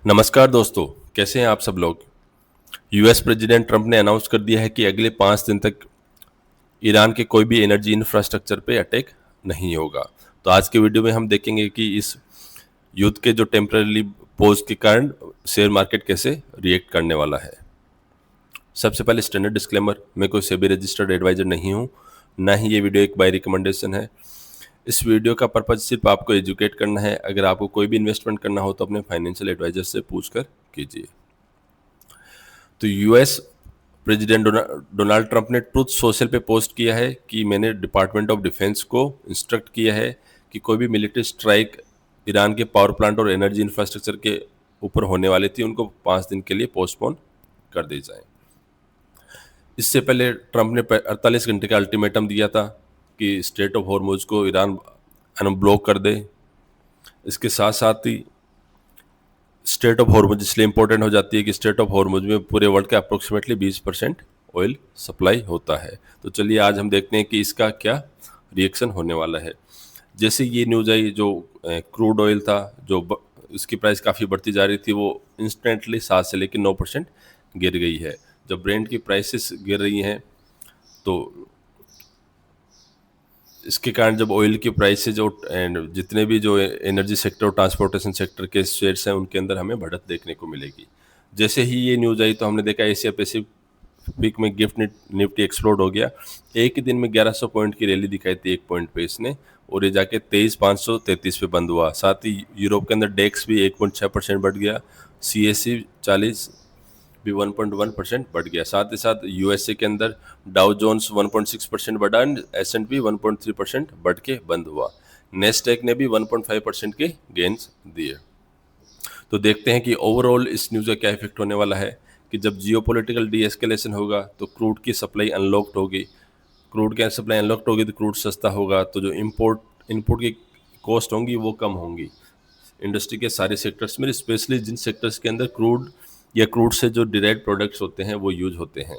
नमस्कार दोस्तों, कैसे हैं आप सब लोग। यूएस प्रेसिडेंट ट्रंप ने अनाउंस कर दिया है कि अगले 5 दिन तक ईरान के कोई भी एनर्जी इंफ्रास्ट्रक्चर पे अटैक नहीं होगा। तो आज के वीडियो में हम देखेंगे कि इस युद्ध के जो टेम्पररी पोज के कारण शेयर मार्केट कैसे रिएक्ट करने वाला है। सबसे पहले स्टैंडर्ड डिस्क्लेमर, मैं कोई सेबी रजिस्टर्ड एडवाइजर नहीं हूँ, ना ही ये वीडियो एक बाय रिकमेंडेशन है। इस वीडियो का पर्पज सिर्फ आपको एजुकेट करना है। अगर आपको कोई भी इन्वेस्टमेंट करना हो तो अपने फाइनेंशियल एडवाइजर से पूछकर कीजिए। तो यूएस प्रेसिडेंट डोनाल्ड ट्रंप ने ट्रुथ सोशल पे पोस्ट किया है कि मैंने डिपार्टमेंट ऑफ डिफेंस को इंस्ट्रक्ट किया है कि कोई भी मिलिट्री स्ट्राइक ईरान के पावर प्लांट और एनर्जी इंफ्रास्ट्रक्चर के ऊपर होने वाली थी उनको 5 दिन के लिए पोस्टपोन कर दी जाए। इससे पहले ट्रंप ने 48 घंटे का अल्टीमेटम दिया था कि स्ट्रेट ऑफ हॉर्मुज को ईरान अनब्लॉक कर दे। इसके साथ साथ ही स्ट्रेट ऑफ हॉर्मुज इसलिए इंपॉर्टेंट हो जाती है कि स्ट्रेट ऑफ हॉर्मुज में पूरे वर्ल्ड का अप्रोक्सीमेटली 20% ऑयल सप्लाई होता है। तो चलिए आज हम देखते हैं कि इसका क्या रिएक्शन होने वाला है। जैसे ये न्यूज़ आई, जो क्रूड ऑयल था, इसकी प्राइस काफ़ी बढ़ती जा रही थी, वो इंस्टेंटली 7 से लेकर 9% गिर गई है। जब ब्रेंट की प्राइसेस गिर रही हैं तो इसके कारण जब ऑयल की प्राइसेज और जितने भी जो एनर्जी सेक्टर और ट्रांसपोर्टेशन सेक्टर के शेयर्स हैं उनके अंदर हमें बढ़त देखने को मिलेगी। जैसे ही ये न्यूज़ आई तो हमने देखा एशिया पैसिफिक में गिफ्ट निफ्टी एक्सप्लोड हो गया। एक ही दिन में 1100 पॉइंट की रैली दिखाई थी 1 पॉइंट पे इसने, और ये जाके 23,533 पे बंद हुआ। साथ ही यूरोप के अंदर डेक्स भी 1.6% बढ़ गया। CAC 40 भी 1.1% बढ़ गया। साथ ही साथ यूएसए के अंदर डाउ जोन्स 1.6% बढ़ा एंड S&P 1.3% बढ़ के बंद हुआ। नेस्डेक ने भी 1.5% के गेन्स दिए। तो देखते हैं कि ओवरऑल इस न्यूज़ का क्या इफेक्ट होने वाला है कि जब जियोपॉलिटिकल डीएस्केलेशन होगा तो क्रूड की सप्लाई अनलॉक्ड होगी। क्रूड की सप्लाई अनलॉक्ड होगी तो क्रूड सस्ता होगा, तो जो इनपुट की कॉस्ट होंगी वो कम होंगी इंडस्ट्री के सारे सेक्टर्स में, स्पेशली जिन सेक्टर्स के अंदर क्रूड या क्रूड से जो डिराइव प्रोडक्ट्स होते हैं वो यूज होते हैं।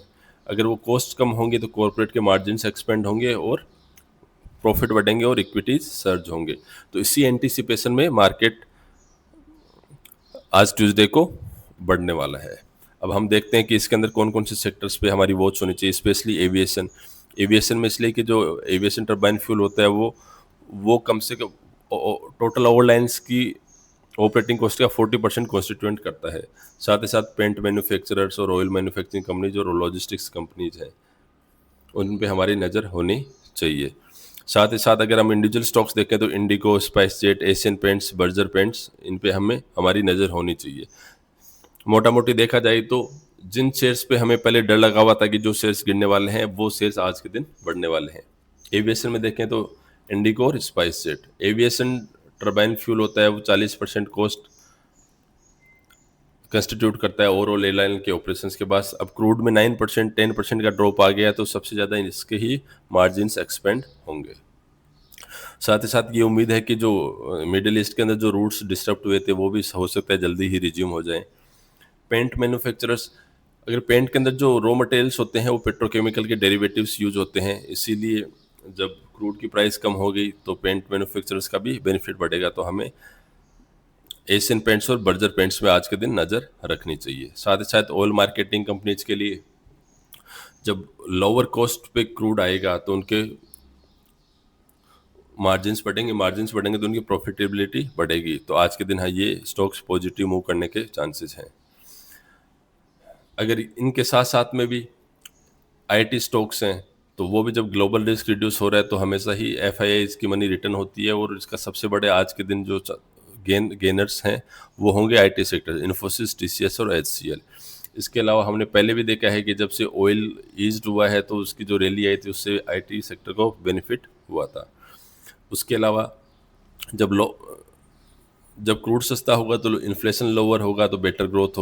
अगर वो कॉस्ट कम होंगे तो कॉर्पोरेट के मार्जिन एक्सपेंड होंगे और प्रॉफिट बढ़ेंगे और इक्विटीज सर्ज होंगे। तो इसी एंटीसिपेशन में मार्केट आज ट्यूसडे को बढ़ने वाला है। अब हम देखते हैं कि इसके अंदर कौन कौन से सेक्टर्स पे हमारी वॉच होनी चाहिए, स्पेशली एविएशन। एविएशन में इसलिए कि जो एविएशन टर्बाइन फ्यूल होता है वो कम से कम टोटल ओवरलाइंस की ऑपरेटिंग कॉस्ट का 40% कॉन्स्टिट्यूएंट करता है। साथ ही साथ पेंट मैन्युफैक्चरर्स और ऑयल मैन्युफैक्चरिंग कंपनीज और लॉजिस्टिक्स कंपनीज हैं, उन पे हमारी नज़र होनी चाहिए। साथ ही साथ अगर हम इंडिविजुअल स्टॉक्स देखें तो IndiGo, SpiceJet, Asian Paints, Berger Paints, इन पे हमारी नज़र होनी चाहिए। मोटा मोटी देखा जाए तो जिन शेयर्स पे हमें पहले डर लगा हुआ था कि जो शेयर्स गिरने वाले हैं वो शेयर्स आज के दिन बढ़ने वाले हैं। एविएशन में देखें तो इंडिगो और spice jet. Aviation turbine fuel होता है, वो 40% कॉस्ट कंस्टिट्यूट करता है ओवरऑल एयरलाइन के ऑपरेशंस के बाद। अब क्रूड में 9% 10% का ड्रॉप आ गया तो सबसे ज़्यादा इसके ही मार्जिन एक्सपेंड होंगे। साथ ही साथ ये उम्मीद है कि जो मिडिल ईस्ट के अंदर जो रूट्स डिस्टर्ब हुए थे वो भी हो सकता है जल्दी ही रिज्यूम हो जाएं। पेंट मैन्युफैक्चरर्स, अगर पेंट के अंदर जो रॉ मटेरियल्स होते हैं वो पेट्रोकेमिकल के डेरिवेटिव्स यूज होते हैं, इसीलिए जब क्रूड की प्राइस कम हो गई तो पेंट मैन्युफैक्चरर्स का भी बेनिफिट बढ़ेगा। तो हमें एशियन पेंट्स और बर्जर पेंट्स में आज के दिन नज़र रखनी चाहिए। साथ ही साथ ऑयल मार्केटिंग कंपनीज के लिए जब लोअर कॉस्ट पे क्रूड आएगा तो उनके मार्जिन्स बढ़ेंगे तो उनकी प्रॉफिटेबिलिटी बढ़ेगी। तो आज के दिन हाँ, ये स्टॉक्स पॉजिटिव मूव करने के चांसेस हैं। अगर इनके साथ साथ में भी आईटी स्टॉक्स हैं तो वो भी जब ग्लोबल रिस्क रिड्यूस हो रहा है तो हमेशा ही एफआईआईज की मनी रिटर्न होती है, और इसका सबसे बड़े आज के दिन जो गेनर्स हैं वो होंगे आईटी सेक्टर, इन्फोसिस, टीसीएस और एचसीएल। इसके अलावा हमने पहले भी देखा है कि जब से ऑयल ईज्ड हुआ है तो उसकी जो रैली आई थी उससे आईटी सेक्टर को बेनिफिट हुआ था। उसके अलावा जब जब क्रूड सस्ता होगा तो इन्फ्लेशन लोअर होगा तो बेटर ग्रोथ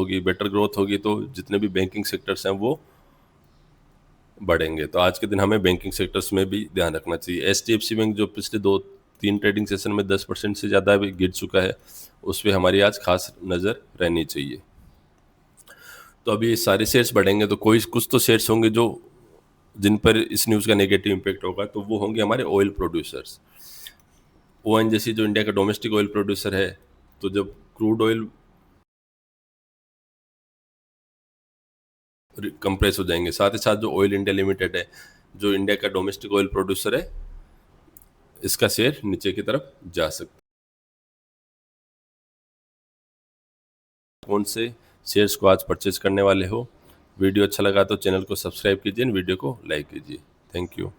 होगी तो जितने भी बैंकिंग सेक्टर्स हैं वो बढ़ेंगे। तो आज के दिन हमें बैंकिंग सेक्टर्स में भी ध्यान रखना चाहिए। एचडीएफसी बैंक जो पिछले 2-3 ट्रेडिंग सेशन में 10% से ज़्यादा भी गिर चुका है, उस पर हमारी आज खास नज़र रहनी चाहिए। तो अभी ये सारे शेयर्स बढ़ेंगे तो कुछ तो शेयर्स होंगे जिन पर इस न्यूज़ का नेगेटिव इम्पैक्ट होगा, तो वो होंगे हमारे ऑयल प्रोड्यूसर्स। ओएनजीसी जो इंडिया का डोमेस्टिक ऑयल प्रोड्यूसर है, तो जब क्रूड ऑयल कंप्रेस हो जाएंगे। साथ ही साथ जो ऑयल इंडिया लिमिटेड है, जो इंडिया का डोमेस्टिक ऑयल प्रोड्यूसर है, इसका शेयर नीचे की तरफ जा सकता है। कौन से शेयर्स को आज परचेज करने वाले हो? वीडियो अच्छा लगा तो चैनल को सब्सक्राइब कीजिए, वीडियो को लाइक कीजिए। Thank you.